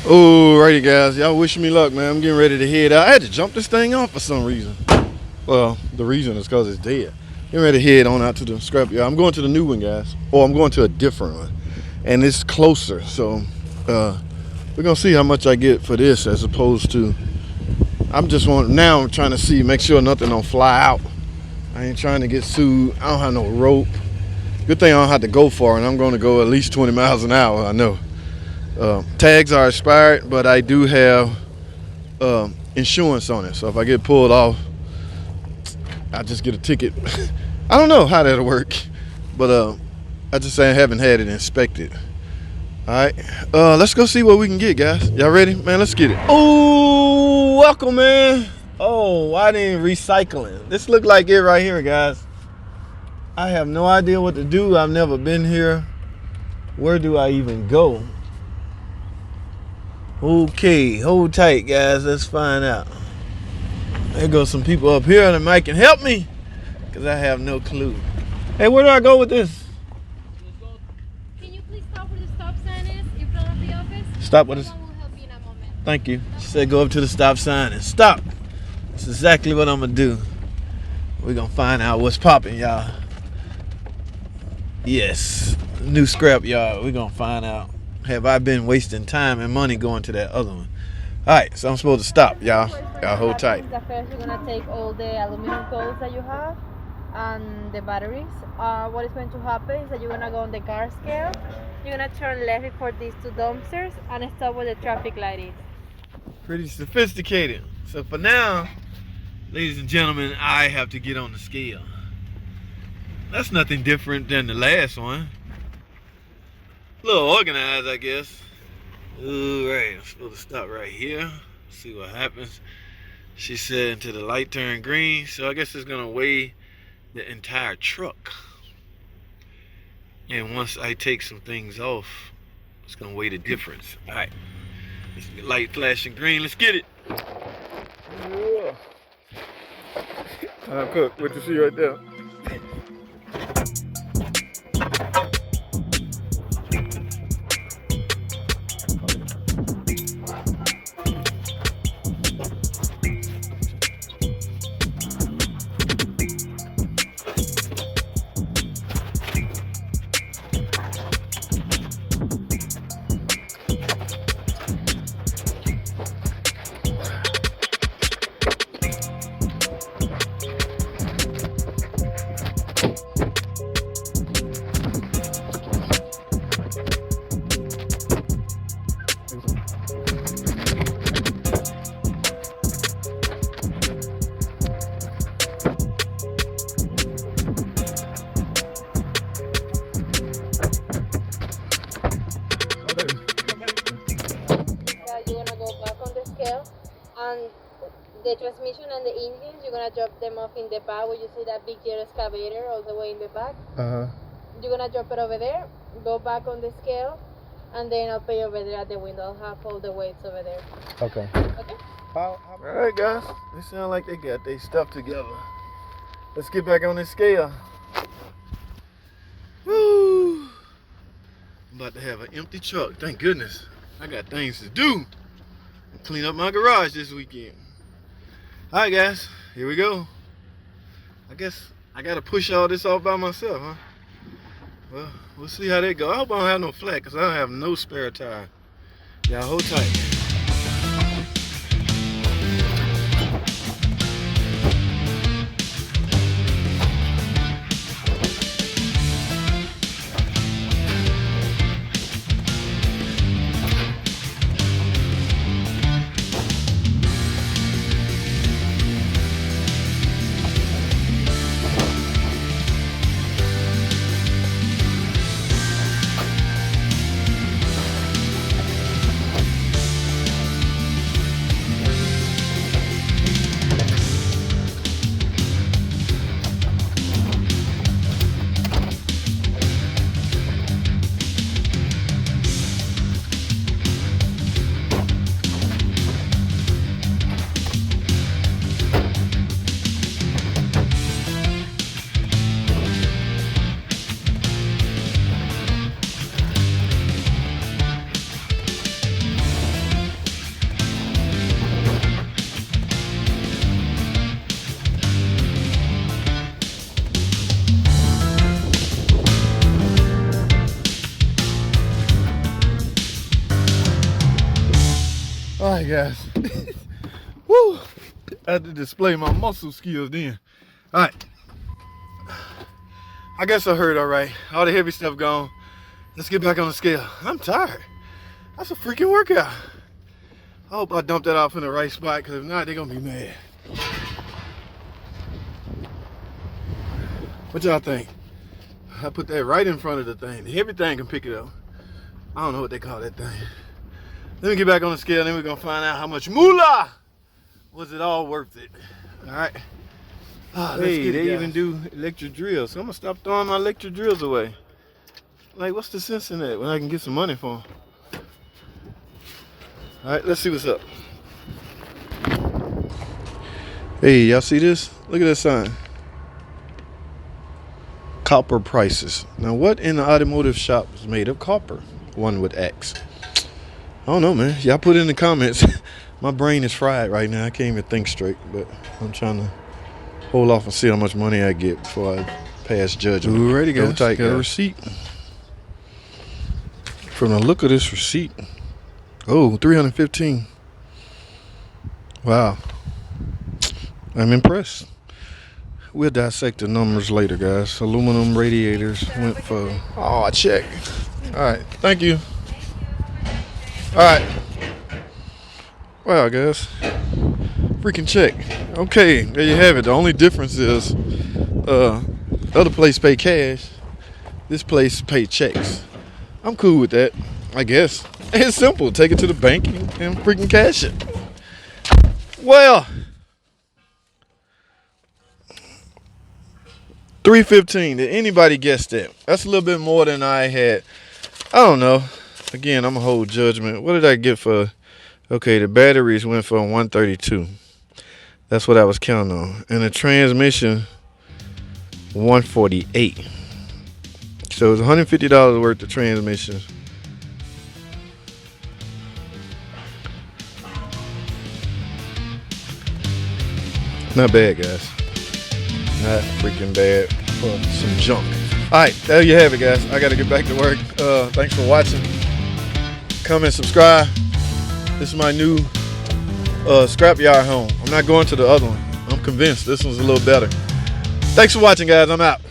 Alrighty guys, y'all wish me luck, man. I'm getting ready to head out. I had to jump this thing off for some reason. Well, the reason is because it's dead. Getting ready to head on out to the scrapyard. I'm going to the new one, guys. Or I'm going to a different one. And it's closer, so we're gonna see how much I get for this as opposed to, I'm trying to see, make sure nothing don't fly out. I ain't trying to get sued. I don't have no rope. Good thing I don't have to go far, and I'm gonna go at least 20 miles an hour, I know. Tags are expired, but I do have insurance on it. So if I get pulled off, I just get a ticket. I don't know how that'll work, but I just haven't had it inspected. All right, let's go see what we can get, guys. Y'all ready? Man, let's get it. Oh, welcome, man. Oh, why didn't recycling? This look like it right here, guys. I have no idea what to do. I've never been here. Where do I even go? Okay, hold tight, guys. Let's find out. There goes some people up here that might can help me, because I have no clue. Hey, where do I go with this? Can you please stop where the stop sign is in front of the office? Stop with this. Someone will help you in a moment. Thank you. She said go up to the stop sign and stop. That's exactly what I'm going to do. We're going to find out what's popping, y'all. Yes, new scrap yard. We're going to find out. Have I been wasting time and money going to that other one? All right, so I'm supposed to stop, y'all. Y'all hold tight. The first, you're gonna take all the aluminum coils that you have and the batteries. What is going to happen is that you're gonna go on the car scale. You're gonna turn left before these two dumpsters and stop where the traffic light is. Pretty sophisticated. So for now, ladies and gentlemen, I have to get on the scale. That's nothing different than the last one. A little organized, I guess. Alright, I'm supposed to stop right here. See what happens. She said until the light turned green, so I guess it's gonna weigh the entire truck. And once I take some things off, it's gonna weigh the difference. Alright. Light flashing green, let's get it. Yeah. Time cook, what you see right there. And the transmission and the engines, you're gonna drop them off in the back where you see that big yellow excavator all the way in the back. You're gonna drop it over there, go back on the scale, and then I'll pay over there at the window. I'll have all the weights over there. Okay. Okay? Alright guys, they sound like they got their stuff together. Let's get back on this scale. Woo! I'm about to have an empty truck, thank goodness. I got things to do. Clean up my garage this weekend. Alright guys, here we go. I guess I gotta push all this off by myself, huh? Well, we'll see how that go. I hope I don't have no flat, because I don't have no spare tire. Y'all hold tight. All right, guys. Woo! I had to display my muscle skills then. All right. I guess I heard all right. All the heavy stuff gone. Let's get back on the scale. I'm tired. That's a freaking workout. I hope I dumped that off in the right spot, because if not, they're gonna be mad. What y'all think? I put that right in front of the thing. The heavy thing can pick it up. I don't know what they call that thing. Let me get back on the scale, then we're gonna find out how much moolah was it all worth it. All right. Hey, they even do electric drills. So I'm gonna stop throwing my electric drills away. Like, what's the sense in that when I can get some money for them? All right, let's see what's up. Hey, y'all see this? Look at that sign. Copper prices. Now, what in the automotive shop is made of copper? One would ask. I don't know, man. Y'all put it in the comments. My brain is fried right now. I can't even think straight, but I'm trying to hold off and see how much money I get before I pass judgment. Ooh, ready, guys. Got a receipt. From the look of this receipt, oh, $315. Wow. I'm impressed. We'll dissect the numbers later, guys. Aluminum radiators went for, oh, I check. All right, thank you. All right. Wow, guys. Freaking check. Okay, there you have it. The only difference is the other place pay cash. This place pay checks. I'm cool with that, I guess. It's simple. Take it to the bank and freaking cash it. Well, $315. Did anybody guess that? That's a little bit more than I had. I don't know. Again, I'm a hold judgment. What did I get for? Okay, the batteries went for 132. That's what I was counting on. And the transmission, 148. So it's $150 worth of transmission. Not bad, guys. Not freaking bad for some junk. All right, there you have it, guys. I got to get back to work. Thanks for watching. Comment, subscribe. This is my new scrapyard home. I'm not going to the other one. I'm convinced this one's a little better. Thanks for watching, guys. I'm out.